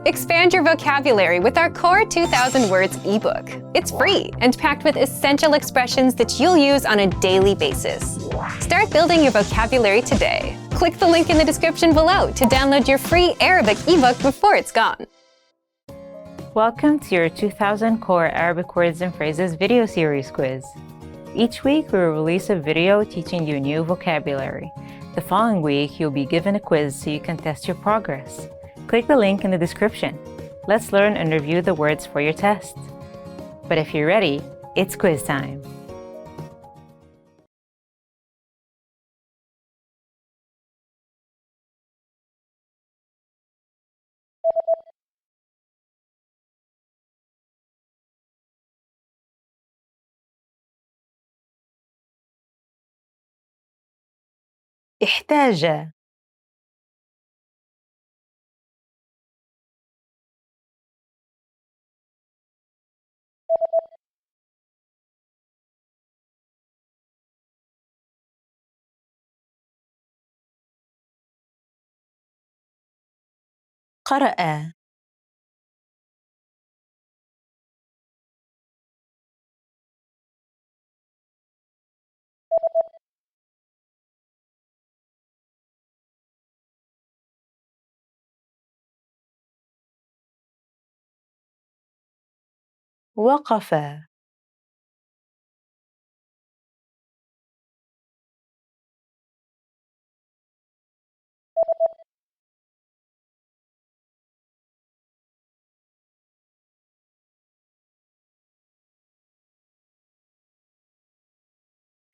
Expand your vocabulary with our Core 2000 Words ebook. It's free and packed with essential expressions that you'll use on a daily basis. Start building your vocabulary today. Click the link in the description below to download your free Arabic ebook before it's gone. Welcome to your 2000 Core Arabic Words and Phrases video series quiz. Each week, we will release a video teaching you new vocabulary. The following week, you'll be given a quiz so you can test your progress. Click the link in the description. Let's learn and review the words for your test. But if you're ready, it's quiz time. احتاج قرأ وقف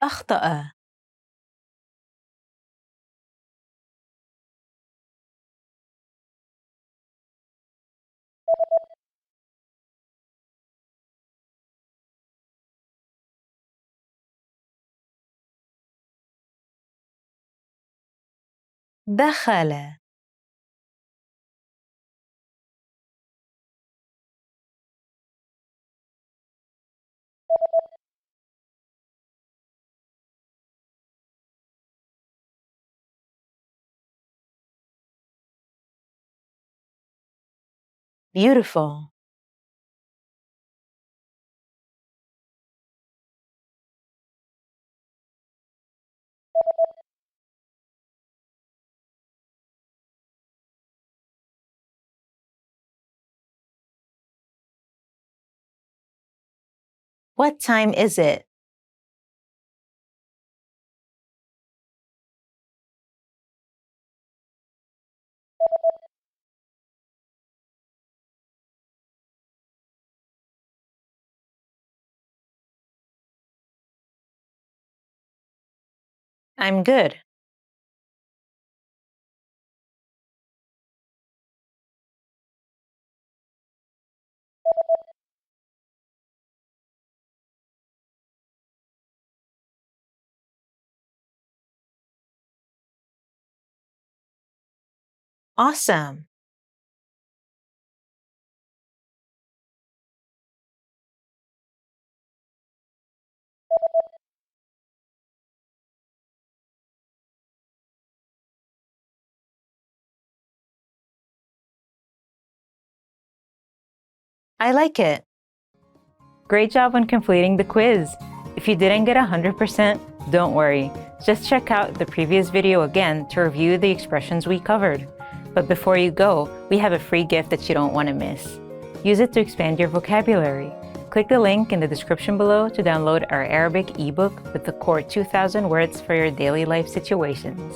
أخطأ دخل Beautiful. What time is it? I'm good. Awesome. I like it. Great job on completing the quiz. If you didn't get 100%, don't worry. Just check out the previous video again to review the expressions we covered. But before you go, we have a free gift that you don't want to miss. Use it to expand your vocabulary. Click the link in the description below to download our Arabic ebook with the Core 2000 Words for your daily life situations.